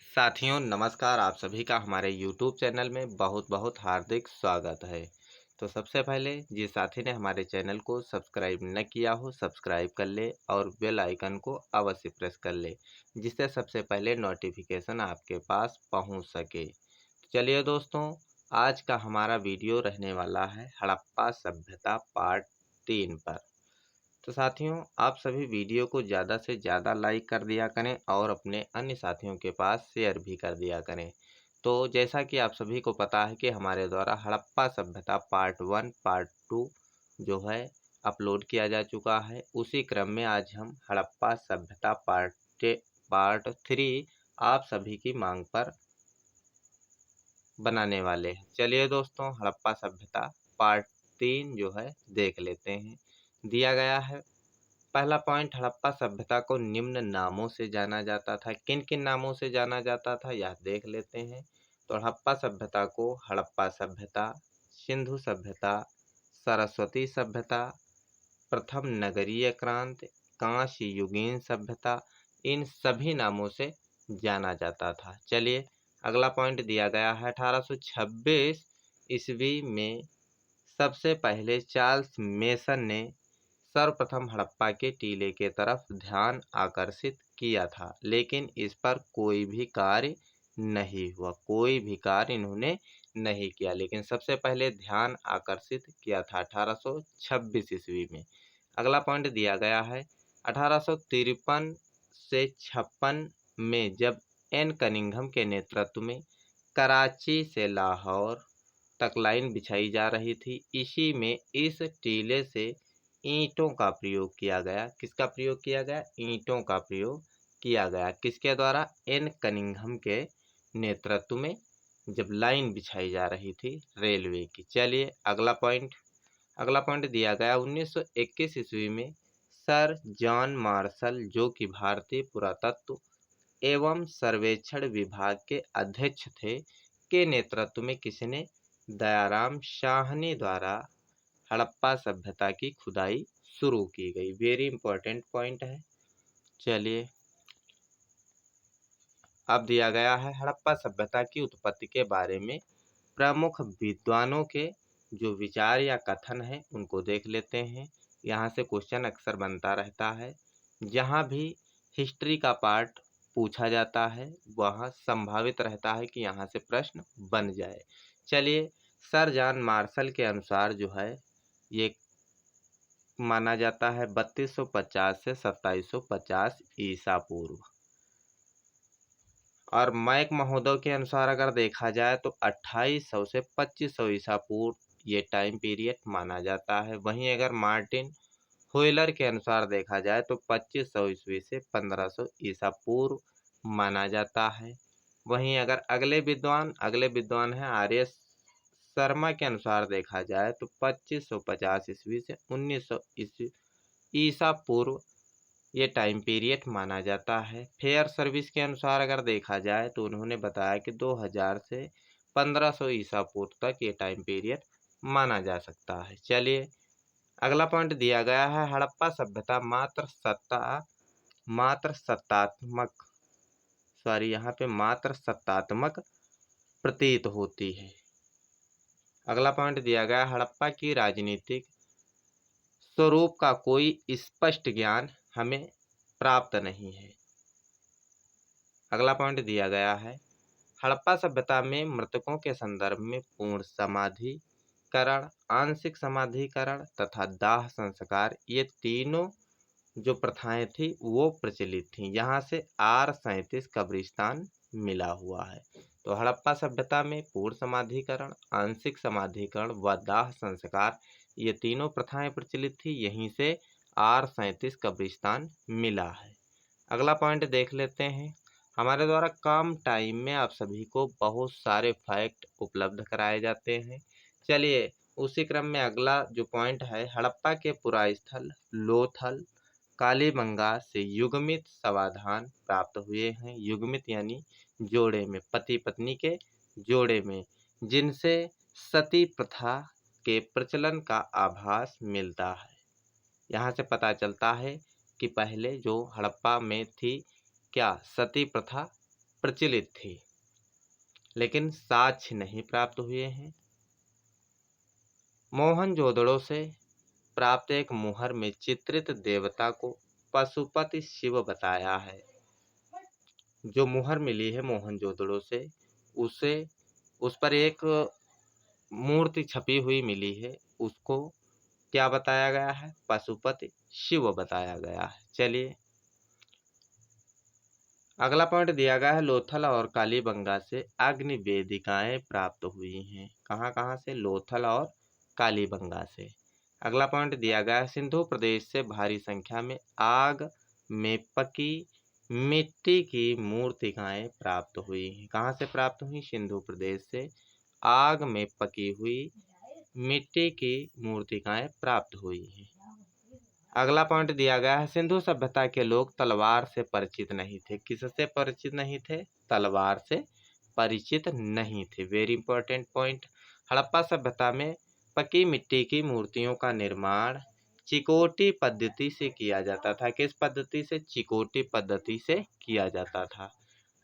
साथियों नमस्कार। आप सभी का हमारे YouTube चैनल में बहुत बहुत हार्दिक स्वागत है। तो सबसे पहले जिस साथी ने हमारे चैनल को सब्सक्राइब न किया हो सब्सक्राइब कर ले और बेल आइकन को अवश्य प्रेस कर ले, जिससे सबसे पहले नोटिफिकेशन आपके पास पहुंच सके। तो चलिए दोस्तों, आज का हमारा वीडियो रहने वाला है हड़प्पा सभ्यता पार्ट 3 पर। तो साथियों, आप सभी वीडियो को ज़्यादा से ज़्यादा लाइक कर दिया करें और अपने अन्य साथियों के पास शेयर भी कर दिया करें। तो जैसा कि आप सभी को पता है कि हमारे द्वारा हड़प्पा सभ्यता पार्ट 1 पार्ट 2 जो है अपलोड किया जा चुका है। उसी क्रम में आज हम हड़प्पा सभ्यता पार्ट 3 आप सभी की मांग पर बनाने वाले हैं। चलिए दोस्तों, हड़प्पा सभ्यता पार्ट 3 जो है देख लेते हैं। दिया गया है पहला पॉइंट, हड़प्पा सभ्यता को निम्न नामों से जाना जाता था। किन किन नामों से जाना जाता था यह देख लेते हैं। तो हड़प्पा सभ्यता को हड़प्पा सभ्यता, सिंधु सभ्यता, सरस्वती सभ्यता, प्रथम नगरीय क्रांति, कांस्य युगीन सभ्यता, इन सभी नामों से जाना जाता था। चलिए अगला पॉइंट दिया गया है 1826 ईस्वी में सबसे पहले चार्ल्स मेसन ने सर्वप्रथम हड़प्पा के टीले के तरफ ध्यान आकर्षित किया था, लेकिन इस पर कोई भी कार्य नहीं हुआ। कोई भी कार्य इन्होंने नहीं किया, लेकिन सबसे पहले ध्यान आकर्षित किया था 1826 ईस्वी में। अगला पॉइंट दिया गया है 1853 से 56 में जब एन कनिंघम के नेतृत्व में कराची से लाहौर तक लाइन बिछाई जा रही थी, इसी में इस टीले से ईंटों का प्रयोग किया गया। किसका प्रयोग किया गया? ईंटों का प्रयोग किया गया। किसके द्वारा? एन कनिंघम के नेतृत्व में जब लाइन बिछाई जा रही थी रेलवे की। चलिए अगला पॉइंट दिया गया 1921 ईस्वी में सर जॉन मार्शल, जो कि भारतीय पुरातत्व एवं सर्वेक्षण विभाग के अध्यक्ष थे, के नेतृत्व में किसने? दयाराम साहनी द्वारा हड़प्पा सभ्यता की खुदाई शुरू की गई। वेरी इंपॉर्टेंट पॉइंट है। चलिए अब दिया गया है हड़प्पा सभ्यता की उत्पत्ति के बारे में प्रमुख विद्वानों के जो विचार या कथन हैं उनको देख लेते हैं। यहाँ से क्वेश्चन अक्सर बनता रहता है। जहाँ भी हिस्ट्री का पार्ट पूछा जाता है वहाँ संभावित रहता है कि यहाँ से प्रश्न बन जाए। चलिए, सर जॉन मार्शल के अनुसार जो है ये माना जाता है 3250 से 2750 ईसा पूर्व, और मैक महोदय के अनुसार अगर देखा जाए तो 2800 से 2500 ईसा पूर्व ये टाइम पीरियड माना जाता है। वहीं अगर मार्टिन हुइलर के अनुसार देखा जाए तो 2500 ईस्वी से 1500 ईसा पूर्व माना जाता है। वहीं अगर अगले विद्वान हैं आर्य शर्मा के अनुसार देखा जाए तो 2550 ईस्वी से 1900 ईसा पूर्व ये टाइम पीरियड माना जाता है। फेयर सर्विस के अनुसार अगर देखा जाए तो उन्होंने बताया कि 2000 से 1500 ईसा पूर्व तक ये टाइम पीरियड माना जा सकता है। चलिए अगला पॉइंट दिया गया है हड़प्पा सभ्यता मात्र सत्तात्मक प्रतीत होती है। अगला पॉइंट दिया गया हड़प्पा की राजनीतिक स्वरूप का कोई स्पष्ट ज्ञान हमें प्राप्त नहीं है। अगला पॉइंट दिया गया है हड़प्पा सभ्यता में मृतकों के संदर्भ में पूर्ण समाधिकरण, आंशिक समाधिकरण तथा दाह संस्कार, ये तीनों जो प्रथाएं थी वो प्रचलित थीं। यहाँ से R37 कब्रिस्तान मिला हुआ है। तो हड़प्पा सभ्यता में पूर्ण समाधिकरण, आंशिक समाधिकरण व दाह संस्कार, ये तीनों प्रथाएं प्रचलित थी। यहीं से R37 कब्रिस्तान मिला है। अगला पॉइंट देख लेते हैं। हमारे द्वारा कम टाइम में आप सभी को बहुत सारे फैक्ट उपलब्ध कराए जाते हैं। चलिए उसी क्रम में अगला जो पॉइंट है, हड़प्पा के पुरास्थल लोथल कालीबंगा से युग्मित समाधान प्राप्त हुए हैं। युग्मित यानी जोड़े में, पति पत्नी के जोड़े में, जिनसे सती प्रथा के प्रचलन का आभास मिलता है। यहाँ से पता चलता है कि पहले जो हड़प्पा में थी क्या सती प्रथा प्रचलित थी, लेकिन साक्ष्य नहीं प्राप्त हुए हैं। मोहनजोदड़ो से प्राप्त एक मुहर में चित्रित देवता को पशुपति शिव बताया है। जो मुहर मिली है मोहनजोदड़ो से, उस पर एक मूर्ति छपी हुई मिली है, उसको क्या बताया गया है? पशुपति शिव बताया गया है। चलिए अगला पॉइंट दिया गया है, लोथल और कालीबंगा से अग्नि वेदिकाएं प्राप्त हुई हैं। कहाँ कहाँ से? लोथल और कालीबंगा से। अगला पॉइंट दिया गया है, सिंधु प्रदेश से भारी संख्या में आग में पकी मिट्टी की मूर्तिकाएं प्राप्त हुई हैं। कहाँ से प्राप्त हुई? सिंधु प्रदेश से आग में पकी हुई मिट्टी की मूर्तिकाएं प्राप्त हुई हैं। अगला पॉइंट दिया गया है, सिंधु सभ्यता के लोग तलवार से परिचित नहीं थे। किससे परिचित नहीं थे? तलवार से परिचित नहीं थे। Very important point. हड़प्पा सभ्यता में पकी मिट्टी की मूर्तियों का निर्माण चिकोटी पद्धति से किया जाता था। किस पद्धति से? चिकोटी पद्धति से किया जाता था।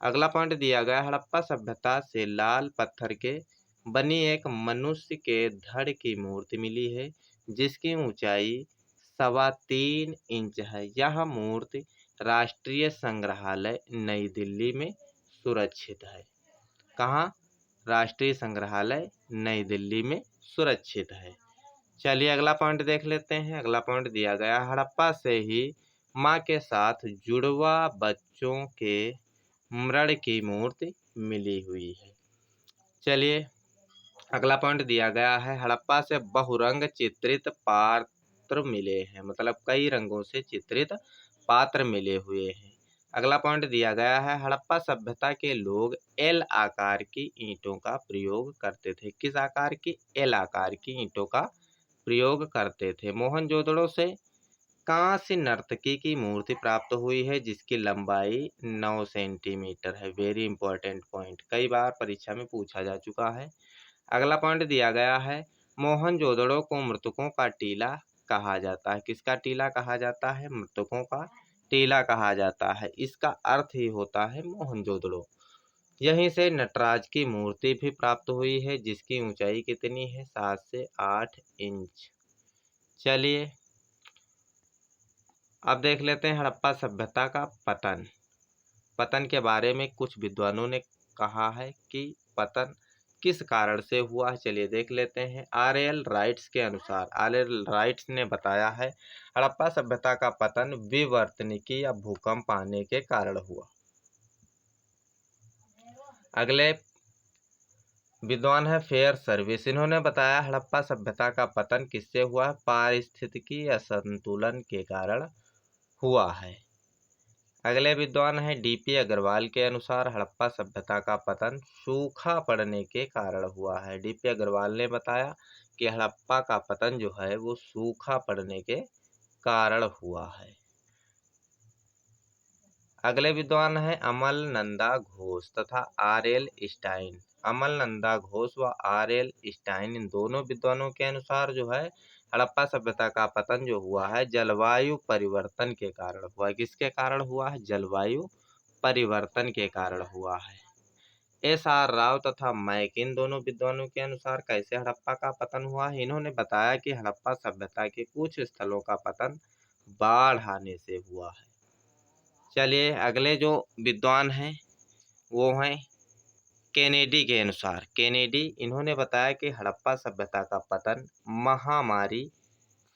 अगला पॉइंट दिया गया, हड़प्पा सभ्यता से लाल पत्थर के बनी एक मनुष्य के धड़ की मूर्ति मिली है, जिसकी ऊंचाई 3.25 इंच है। यह मूर्ति राष्ट्रीय संग्रहालय नई दिल्ली में सुरक्षित है। कहाँ? राष्ट्रीय संग्रहालय नई दिल्ली में सुरक्षित है। चलिए अगला पॉइंट देख लेते हैं। अगला पॉइंट दिया गया, हड़प्पा से ही माँ के साथ जुड़वा बच्चों के मृण की मूर्ति मिली हुई है। चलिए अगला पॉइंट दिया गया है, हड़प्पा से बहुरंग चित्रित पात्र मिले हैं। मतलब कई रंगों से चित्रित पात्र मिले हुए हैं। अगला पॉइंट दिया गया है, हड़प्पा सभ्यता के लोग एल आकार की ईंटों का प्रयोग करते थे। किस आकार की? एल आकार की ईंटों का प्रयोग करते थे। मोहनजोदड़ो से कांस्य नर्तकी की मूर्ति प्राप्त हुई है, जिसकी लंबाई 9 सेंटीमीटर है। वेरी इंपॉर्टेंट पॉइंट, कई बार परीक्षा में पूछा जा चुका है। अगला पॉइंट दिया गया है, मोहनजोदड़ो को मृतकों का टीला कहा जाता है। किसका टीला कहा जाता है? मृतकों का टीला कहा जाता है। इसका अर्थ ही होता है मोहनजोदड़ो। यहीं से नटराज की मूर्ति भी प्राप्त हुई है, जिसकी ऊंचाई कितनी है? 7 से 8 इंच। चलिए अब देख लेते हैं हड़प्पा सभ्यता का पतन। पतन के बारे में कुछ विद्वानों ने कहा है कि पतन किस कारण से हुआ है। चलिए देख लेते हैं। R.L. राइट्स के अनुसार, R.L. राइट्स ने बताया है, हड़प्पा सभ्यता का पतन विवर्तनिकी या भूकंप आने के कारण हुआ। अगले विद्वान है फेयर सर्विस। इन्होंने बताया हड़प्पा सभ्यता का पतन किससे हुआ? पारिस्थितिकी असंतुलन के कारण हुआ है। अगले विद्वान है D.P. अग्रवाल के अनुसार, हड़प्पा सभ्यता का पतन सूखा पड़ने के कारण हुआ है। D.P. अग्रवाल ने बताया कि हड़प्पा का पतन जो है वो सूखा पड़ने के कारण हुआ है। अगले विद्वान है अमल नंदा घोष तथा R.L. स्टाइन। अमल नंदा घोष व R.L. स्टाइन, इन दोनों विद्वानों के अनुसार जो है हड़प्पा सभ्यता का पतन जो हुआ है जलवायु परिवर्तन के कारण हुआ है। किसके कारण हुआ है? जलवायु परिवर्तन के कारण हुआ है। S.R. राव तथा मैक, इन दोनों विद्वानों के अनुसार कैसे हड़प्पा का पतन हुआ है? इन्होंने बताया कि हड़प्पा सभ्यता के कुछ स्थलों का पतन बाढ़ आने से हुआ है। चलिए अगले जो विद्वान हैं वो हैं केनेडी के अनुसार। केनेडी, इन्होंने बताया कि हड़प्पा सभ्यता का पतन महामारी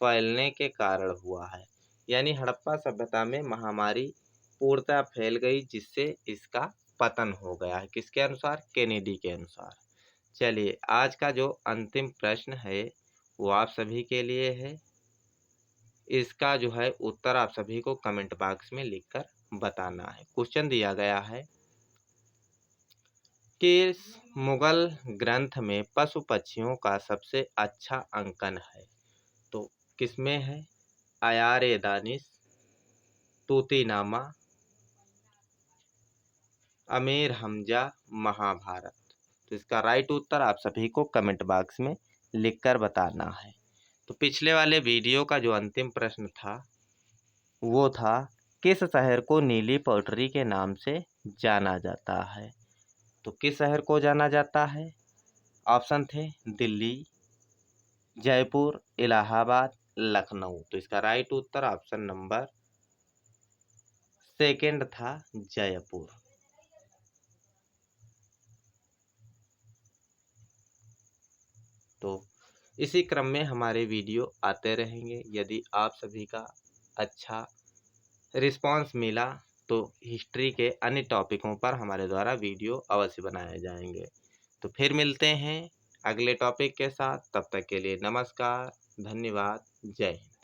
फैलने के कारण हुआ है। यानी हड़प्पा सभ्यता में महामारी पूर्णतः फैल गई, जिससे इसका पतन हो गया है। किसके अनुसार? केनेडी के अनुसार। चलिए आज का जो अंतिम प्रश्न है वो आप सभी के लिए है। इसका जो है उत्तर आप सभी को कमेंट बॉक्स में लिखकर बताना है। क्वेश्चन दिया गया है कि मुगल ग्रंथ में पशु पक्षियों का सबसे अच्छा अंकन है, तो किसमें है? आयार दानिश, तूतीनामा, अमीर हमजा, महाभारत। तो इसका राइट उत्तर आप सभी को कमेंट बॉक्स में लिखकर बताना है। तो पिछले वाले वीडियो का जो अंतिम प्रश्न था वो था, किस शहर को नीली पोटरी के नाम से जाना जाता है। तो किस शहर को जाना जाता है? ऑप्शन थे दिल्ली, जयपुर, इलाहाबाद, लखनऊ। तो इसका राइट उत्तर ऑप्शन नंबर सेकंड था जयपुर। तो इसी क्रम में हमारे वीडियो आते रहेंगे। यदि आप सभी का अच्छा रिस्पांस मिला तो हिस्ट्री के अन्य टॉपिकों पर हमारे द्वारा वीडियो अवश्य बनाए जाएंगे। तो फिर मिलते हैं अगले टॉपिक के साथ। तब तक के लिए नमस्कार, धन्यवाद, जय हिंद।